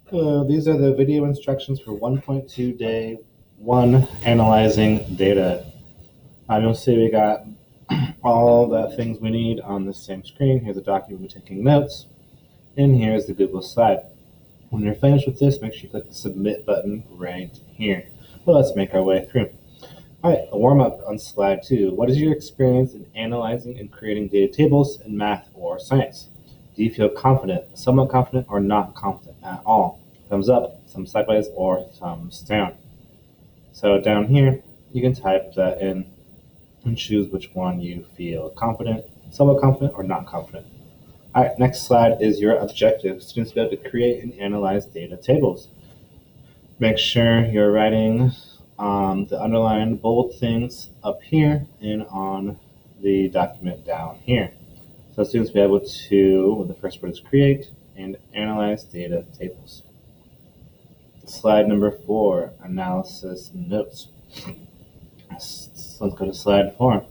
Hello, these are the video instructions for 1.2 day 1 analyzing data. You'll see we got all the things we need on the same screen. Here's a document we're taking notes, and here's the Google slide. When you're finished with this, make sure you click the submit button right here. Well, let's make our way through. All right, a warm up on slide 2. What is your experience in analyzing and creating data tables in math or science? Do you feel confident, somewhat confident, or not confident at all? Thumbs up, thumbs sideways, or thumbs down. So down here, you can type that in and choose which one you feel confident, somewhat confident, or not confident. All right, next slide is your objective. Students will be able to create and analyze data tables. Make sure you're writing the underlined bold things up here and on the document down here. So students will be able to, well, the first word is create and analyze data tables. Slide number 4, analysis notes. So let's go to slide 4.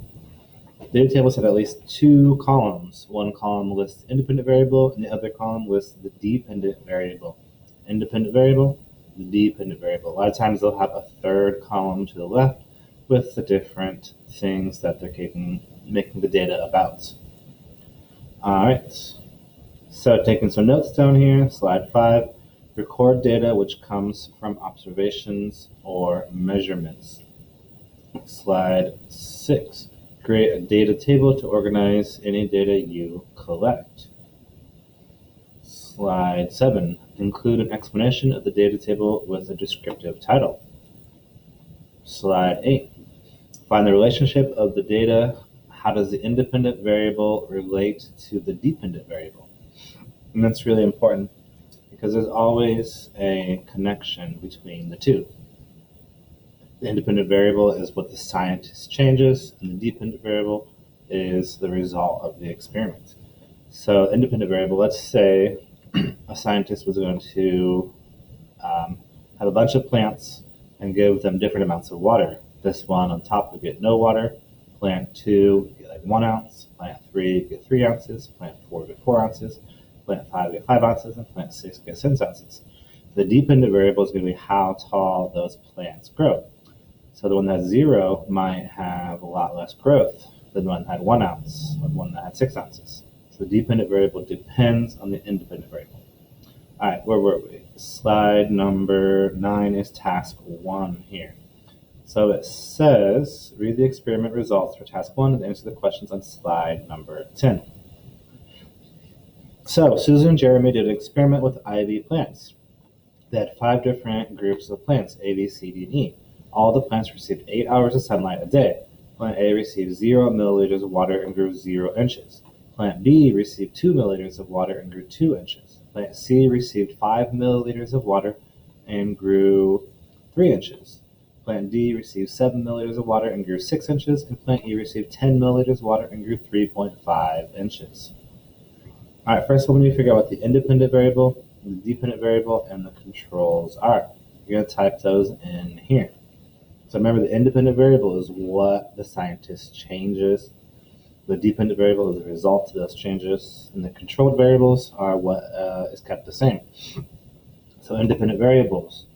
Data tables have at least 2 columns. One column lists the independent variable, and the other column lists the dependent variable. Independent variable, the dependent variable. A lot of times they'll have a third column to the left with the different things that they're making the data about. All right, so taking some notes down here, slide 5. Record data which comes from observations or measurements. Slide 6. Create a data table to organize any data you collect. Slide 7. Include an explanation of the data table with a descriptive title. Slide 8. Find the relationship of the data. How does the independent variable relate to the dependent variable? And that's really important because there's always a connection between the two. The independent variable is what the scientist changes, and the dependent variable is the result of the experiment. So independent variable, let's say a scientist was going to have a bunch of plants and give them different amounts of water. This one on top would get no water. Plant 2 would get like 1 ounce. Plant 3 would get 3 ounces. Plant 4 would get 4 ounces. Plant 5 would get 5 ounces. And plant 6 would get 6 ounces. The dependent variable is going to be how tall those plants grow. So the one that has 0 might have a lot less growth than the one that had 1 ounce or the one that had 6 ounces. So the dependent variable depends on the independent variable. All right, where were we? Slide number 9 is task 1 here. So it says, read the experiment results for task 1 and answer the questions on slide number 10. So Susan and Jeremy did an experiment with ivy plants. They had 5 different groups of plants, A, B, C, D, and E. All the plants received 8 hours of sunlight a day. Plant A received 0 milliliters of water and grew 0 inches. Plant B received 2 milliliters of water and grew 2 inches. Plant C received 5 milliliters of water and grew 3 inches. Plant D received 7 milliliters of water and grew 6 inches. And plant E received 10 milliliters of water and grew 3.5 inches. All right, first of all, we need to figure out what the independent variable, the dependent variable, and the controls are. You're going to type those in here. So remember, the independent variable is what the scientist changes. The dependent variable is the result of those changes. And the controlled variables are what is kept the same. So independent variables,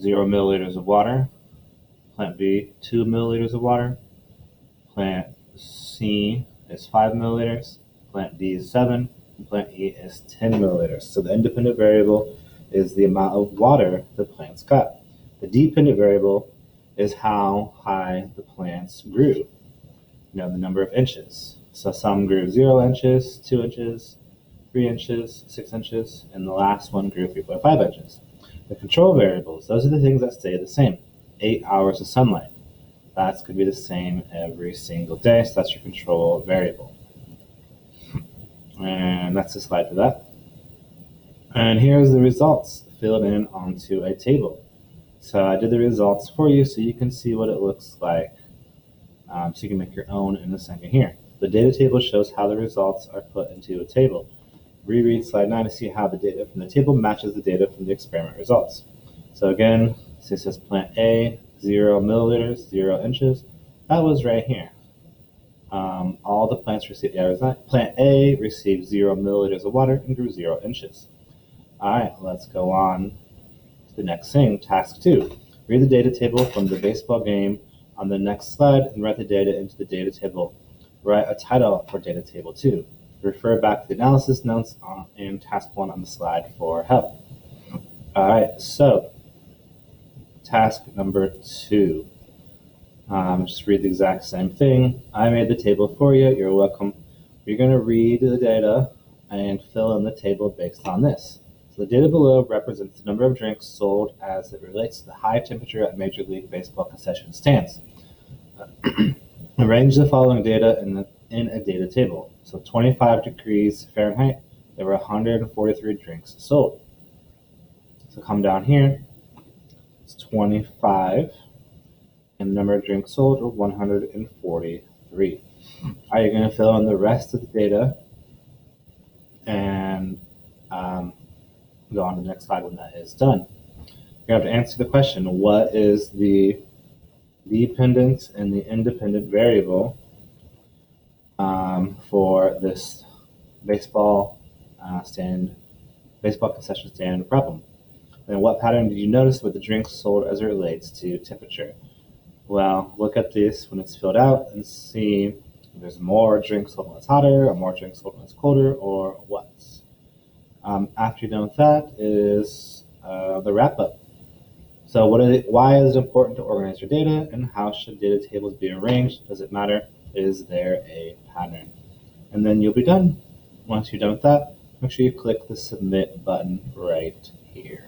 0 milliliters of water. Plant B, 2 milliliters of water. Plant C is 5 milliliters. Plant D is 7. And plant E is 10 milliliters. So the independent variable is the amount of water the plants got. The dependent variable is how high the plants grew, the number of inches. So some grew 0 inches, 2 inches, 3 inches, 6 inches, and the last one grew 3.5 inches. The control variables, those are the things that stay the same. 8 hours of sunlight. That's going to be the same every single day, so that's your control variable. And that's the slide for that. And here's the results filled in onto a table. So I did the results for you so you can see what it looks like. So you can make your own in a second here. The data table shows how the results are put into a table. Reread slide 9 to see how the data from the table matches the data from the experiment results. So again, so it says plant A, 0 milliliters, 0 inches. That was right here. All the plants received, plant A received 0 milliliters of water and grew 0 inches. All right, let's go on to the next thing. Task 2. Read the data table from the baseball game on the next slide and write the data into the data table. Write a title for data table 2. Refer back to the analysis notes in task 1 on the slide for help. All right, so task number 2. Just read the exact same thing. I made the table for you. You're welcome. You're going to read the data and fill in the table based on this. So the data below represents the number of drinks sold as it relates to the high temperature at Major League Baseball concession stands. Arrange the following data in a data table. So 25 degrees Fahrenheit, there were 143 drinks sold. So come down here, it's 25, and the number of drinks sold are 143. Are you going to fill in the rest of the data and go on to the next slide when that is done? You have to answer the question, what is the dependent and the independent variable for this baseball concession stand problem? And what pattern did you notice with the drinks sold as it relates to temperature? Well, look at this when it's filled out and see if there's more drinks sold when it's hotter or more drinks sold when it's colder or what. After you're done with that is the wrap up. So why is it important to organize your data, and how should data tables be arranged? Does it matter? Is there a pattern? And then you'll be done. Once you're done with that, make sure you click the submit button right here.